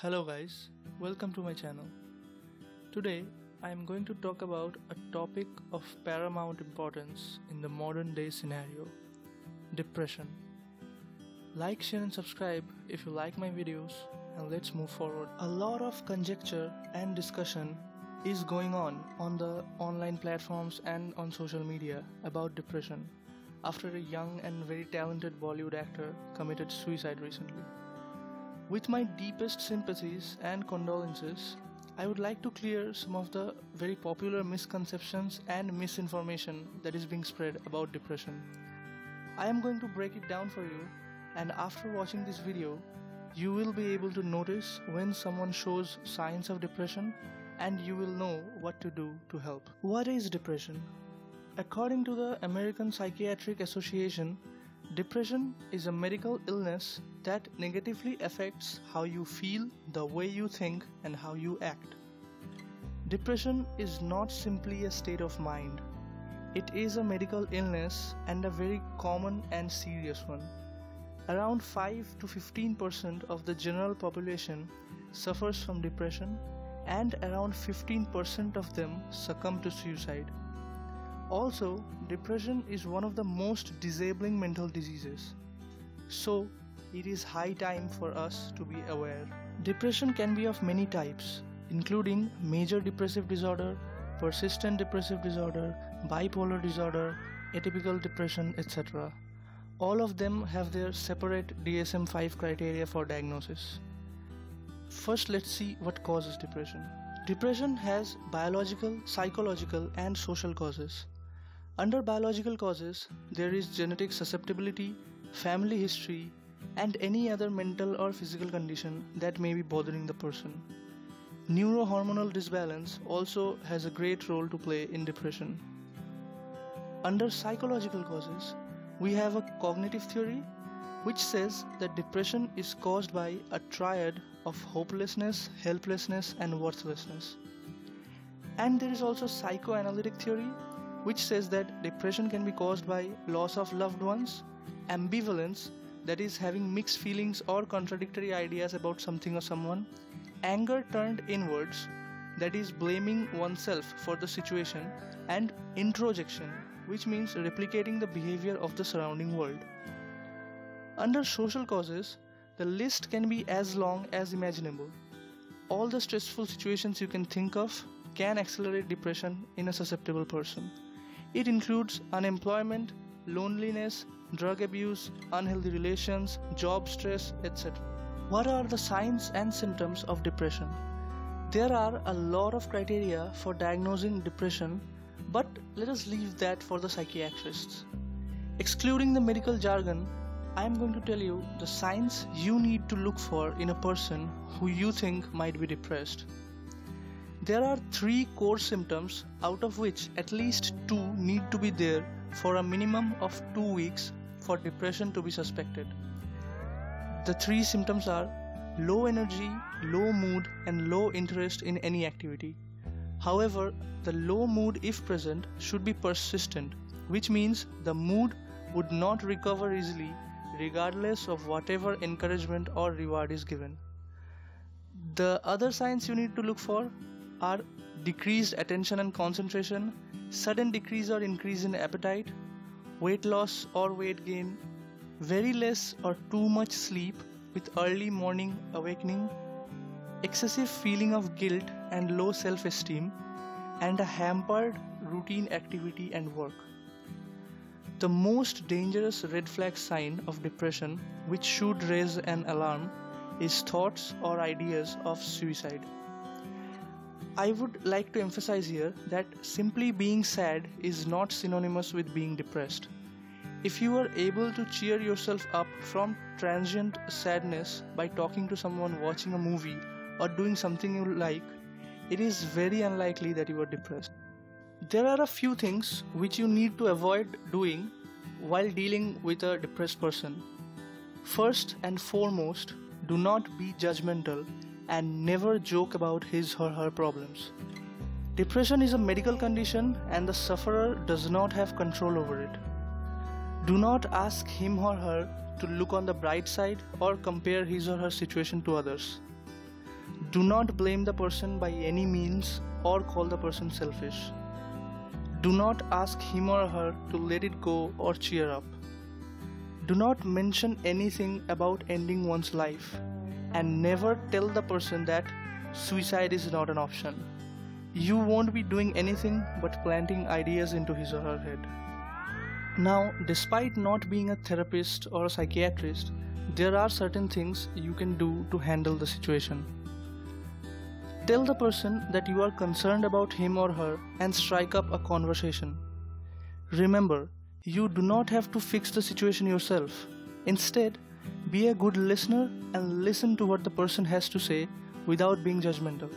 Hello guys, welcome to my channel. Today I am going to talk about a topic of paramount importance in the modern day scenario: depression. Like, share and subscribe if you like my videos, and let's move forward. A lot of conjecture and discussion is going on the online platforms and on social media about depression after a young and very talented Bollywood actor committed suicide recently. With my deepest sympathies and condolences, I would like to clear some of the very popular misconceptions and misinformation that is being spread about depression. I am going to break it down for you, and after watching this video, you will be able to notice when someone shows signs of depression and you will know what to do to help. What is depression? According to the American Psychiatric Association, depression is a medical illness that negatively affects how you feel, the way you think, and how you act. Depression is not simply a state of mind. It is a medical illness and a very common and serious one. Around 5 to 15% of the general population suffers from depression, and around 15% of them succumb to suicide. Also, depression is one of the most disabling mental diseases. So, it is high time for us to be aware. Depression can be of many types, including major depressive disorder, persistent depressive disorder, bipolar disorder, atypical depression, etc. All of them have their separate DSM-5 criteria for diagnosis. First, let's see what causes depression. Depression has biological, psychological, and social causes. Under biological causes, there is genetic susceptibility, family history, and any other mental or physical condition that may be bothering the person. Neurohormonal disbalance also has a great role to play in depression. Under psychological causes, we have a cognitive theory which says that depression is caused by a triad of hopelessness, helplessness, and worthlessness. And there is also psychoanalytic theory which says that depression can be caused by loss of loved ones, ambivalence, that is having mixed feelings or contradictory ideas about something or someone, anger turned inwards, that is blaming oneself for the situation, and introjection, which means replicating the behavior of the surrounding world. Under social causes, the list can be as long as imaginable. All the stressful situations you can think of can accelerate depression in a susceptible person. It includes unemployment, loneliness, drug abuse, unhealthy relations, job stress, etc. What are the signs and symptoms of depression? There are a lot of criteria for diagnosing depression, but let us leave that for the psychiatrists. Excluding the medical jargon, I am going to tell you the signs you need to look for in a person who you think might be depressed. There are 3 core symptoms, out of which at least 2 need to be there for a minimum of 2 weeks for depression to be suspected. The 3 symptoms are low energy, low mood, and low interest in any activity. However, the low mood, if present, should be persistent, which means the mood would not recover easily regardless of whatever encouragement or reward is given. The other signs you need to look for are decreased attention and concentration, sudden decrease or increase in appetite, weight loss or weight gain, very less or too much sleep with early morning awakening, excessive feeling of guilt and low self-esteem, and a hampered routine activity and work. The most dangerous red flag sign of depression, which should raise an alarm, is thoughts or ideas of suicide. I would like to emphasize here that simply being sad is not synonymous with being depressed. If you are able to cheer yourself up from transient sadness by talking to someone, watching a movie, or doing something you like, it is very unlikely that you are depressed. There are a few things which you need to avoid doing while dealing with a depressed person. First and foremost, do not be judgmental and never joke about his or her problems. Depression is a medical condition and the sufferer does not have control over it. Do not ask him or her to look on the bright side or compare his or her situation to others. Do not blame the person by any means or call the person selfish. Do not ask him or her to let it go or cheer up. Do not mention anything about ending one's life, and never tell the person that suicide is not an option. You won't be doing anything but planting ideas into his or her head. Now, despite not being a therapist or a psychiatrist, there are certain things you can do to handle the situation. Tell the person that you are concerned about him or her and strike up a conversation. Remember, you do not have to fix the situation yourself. Instead, be a good listener and listen to what the person has to say without being judgmental.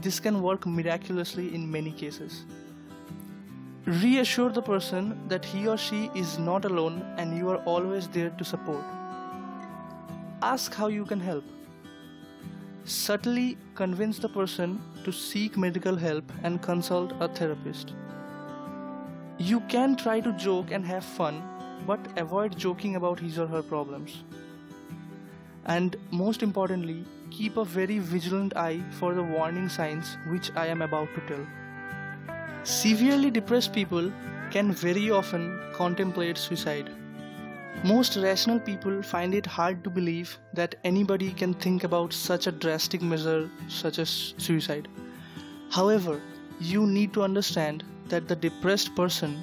This can work miraculously in many cases. Reassure the person that he or she is not alone and you are always there to support. Ask how you can help. Subtly convince the person to seek medical help and consult a therapist. You can try to joke and have fun, but avoid joking about his or her problems. And most importantly, keep a very vigilant eye for the warning signs which I am about to tell. Severely depressed people can very often contemplate suicide. Most rational people find it hard to believe that anybody can think about such a drastic measure such as suicide. However, you need to understand that the depressed person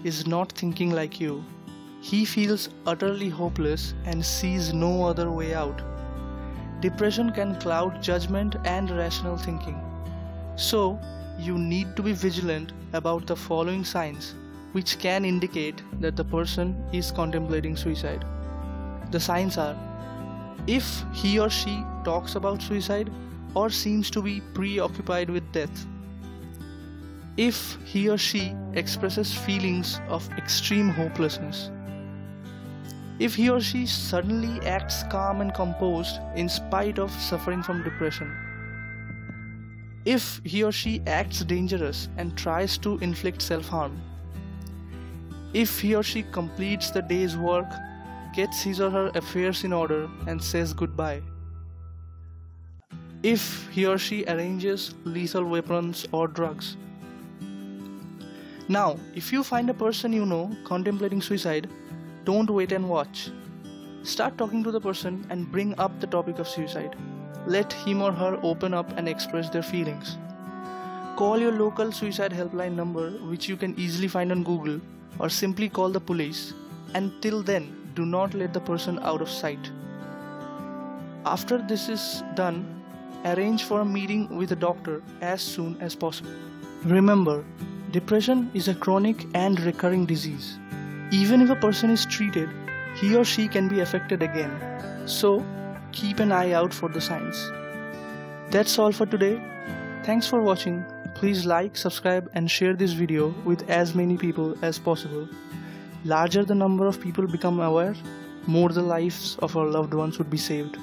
is not thinking like you. He feels utterly hopeless and sees no other way out. Depression can cloud judgment and rational thinking. So, you need to be vigilant about the following signs which can indicate that the person is contemplating suicide. The signs are: if he or she talks about suicide or seems to be preoccupied with death, if he or she expresses feelings of extreme hopelessness, if he or she suddenly acts calm and composed in spite of suffering from depression, if he or she acts dangerous and tries to inflict self-harm, if he or she completes the day's work, gets his or her affairs in order and says goodbye, if he or she arranges lethal weapons or drugs. Now, if you find a person you know contemplating suicide, don't wait and watch. Start talking to the person and bring up the topic of suicide. Let him or her open up and express their feelings. Call your local suicide helpline number, which you can easily find on Google, or simply call the police. And till then, do not let the person out of sight. After this is done, arrange for a meeting with a doctor as soon as possible. Remember, depression is a chronic and recurring disease. Even if a person is treated, he or she can be affected again. So, keep an eye out for the signs. That's all for today. Thanks for watching. Please like, subscribe and share this video with as many people as possible. Larger the number of people become aware, more the lives of our loved ones would be saved.